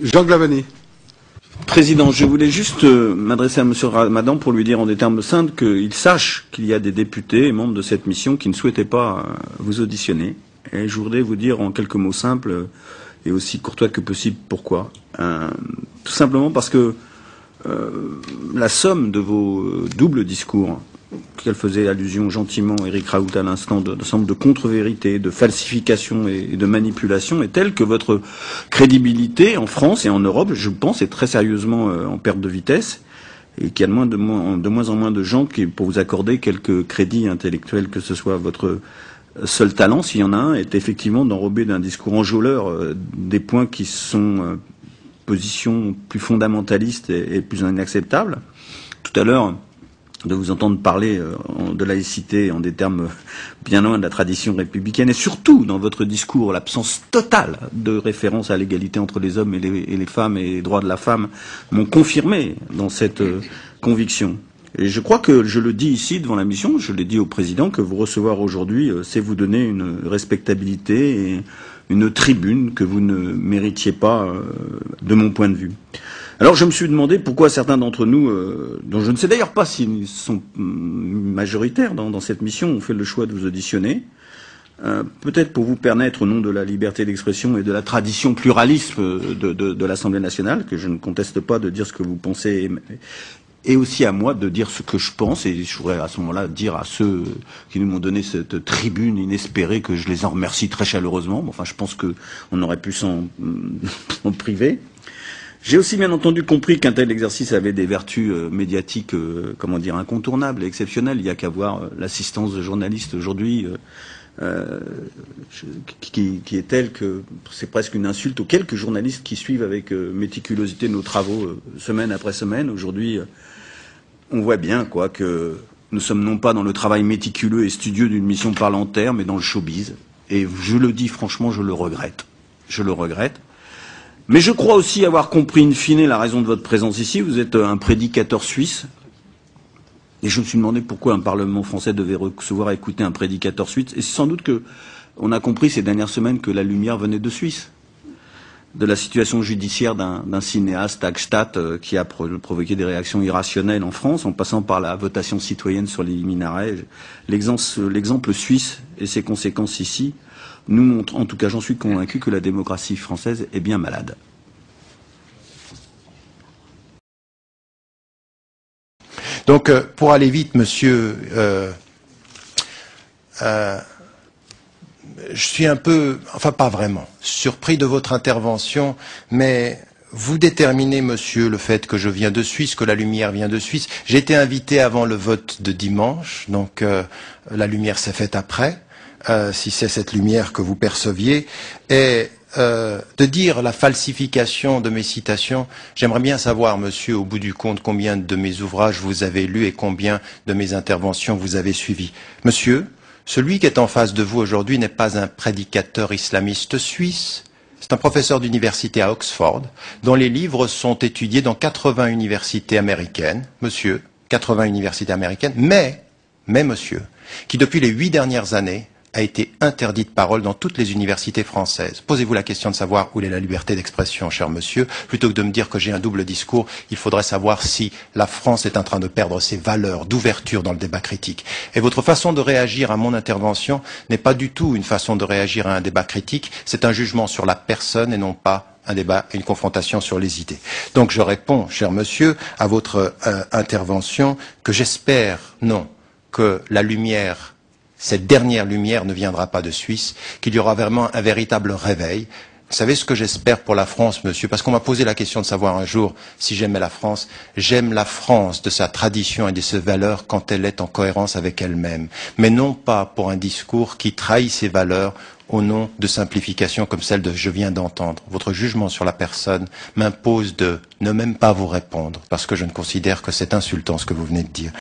Jean Glavany. Président, je voulais juste m'adresser à M. Ramadan pour lui dire en des termes simples qu'il sache qu'il y a des députés et membres de cette mission qui ne souhaitaient pas vous auditionner. Et je voudrais vous dire en quelques mots simples et aussi courtois que possible pourquoi. Tout simplement parce que la somme de vos doubles discours, qu'elle faisait allusion gentiment Éric Raoult à l'instant, d'un certain nombre de contre-vérités, de falsifications et de manipulations, est telle que votre crédibilité en France et en Europe, je pense, est très sérieusement en perte de vitesse et qu'il y a de moins en moins de gens qui, pour vous accorder quelques crédits intellectuels, que ce soit votre seul talent, s'il y en a un, est effectivement d'enrober d'un discours enjôleur des points qui sont positions plus fondamentalistes et plus inacceptables. Tout à l'heure, de vous entendre parler de laïcité en des termes bien loin de la tradition républicaine, et surtout dans votre discours, l'absence totale de référence à l'égalité entre les hommes et les femmes et les droits de la femme m'ont confirmé dans cette conviction. Et je crois que je le dis ici devant la mission, je l'ai dit au président, que vous recevoir aujourd'hui, c'est vous donner une respectabilité et une tribune que vous ne méritiez pas de mon point de vue. Alors je me suis demandé pourquoi certains d'entre nous, dont je ne sais d'ailleurs pas s'ils sont majoritaires dans cette mission, ont fait le choix de vous auditionner. Peut-être pour vous permettre, au nom de la liberté d'expression et de la tradition pluraliste de l'Assemblée nationale, que je ne conteste pas, de dire ce que vous pensez, et aussi à moi de dire ce que je pense, et je voudrais à ce moment-là dire à ceux qui nous m'ont donné cette tribune inespérée que je les en remercie très chaleureusement. Enfin, je pense qu'on aurait pu s'en priver. J'ai aussi bien entendu compris qu'un tel exercice avait des vertus médiatiques, incontournables et exceptionnelles. Il n'y a qu'à voir l'assistance de journalistes aujourd'hui, qui est telle que c'est presque une insulte aux quelques journalistes qui suivent avec méticulosité nos travaux semaine après semaine. Aujourd'hui, on voit bien que nous sommes non pas dans le travail méticuleux et studieux d'une mission parlementaire, mais dans le showbiz. Et je le dis franchement, je le regrette. Je le regrette. Mais je crois aussi avoir compris in fine la raison de votre présence ici. Vous êtes un prédicateur suisse. Et je me suis demandé pourquoi un Parlement français devait recevoir et écouter un prédicateur suisse. Et c'est sans doute qu'on a compris ces dernières semaines que la lumière venait de Suisse. De la situation judiciaire d'un cinéaste, Hagstatt, qui a provoqué des réactions irrationnelles en France, en passant par la votation citoyenne sur les minarets. L'exemple suisse et ses conséquences ici nous montre, en tout cas j'en suis convaincu, que la démocratie française est bien malade. Donc, pour aller vite, monsieur, je suis un peu, enfin pas vraiment, surpris de votre intervention, mais vous déterminez, monsieur, le fait que je viens de Suisse, que la lumière vient de Suisse. J'ai été invité avant le vote de dimanche, donc la lumière s'est faite après. Si c'est cette lumière que vous perceviez, et de dire la falsification de mes citations, j'aimerais bien savoir, monsieur, au bout du compte, combien de mes ouvrages vous avez lus et combien de mes interventions vous avez suivies. Monsieur, celui qui est en face de vous aujourd'hui n'est pas un prédicateur islamiste suisse, c'est un professeur d'université à Oxford, dont les livres sont étudiés dans 80 universités américaines, monsieur, 80 universités américaines, mais monsieur, qui depuis les 8 dernières années a été interdit de parole dans toutes les universités françaises. Posez-vous la question de savoir où est la liberté d'expression, cher monsieur. Plutôt que de me dire que j'ai un double discours, il faudrait savoir si la France est en train de perdre ses valeurs d'ouverture dans le débat critique. Et votre façon de réagir à mon intervention n'est pas du tout une façon de réagir à un débat critique, c'est un jugement sur la personne et non pas un débat et une confrontation sur les idées. Donc je réponds, cher monsieur, à votre intervention que j'espère, non, que la lumière, cette dernière lumière ne viendra pas de Suisse, qu'il y aura vraiment un véritable réveil. Vous savez ce que j'espère pour la France, monsieur, parce qu'on m'a posé la question de savoir un jour si j'aimais la France. J'aime la France de sa tradition et de ses valeurs quand elle est en cohérence avec elle-même, mais non pas pour un discours qui trahit ses valeurs au nom de simplifications comme celle que je viens d'entendre. Votre jugement sur la personne m'impose de ne même pas vous répondre, parce que je ne considère que c'est insultant ce que vous venez de dire.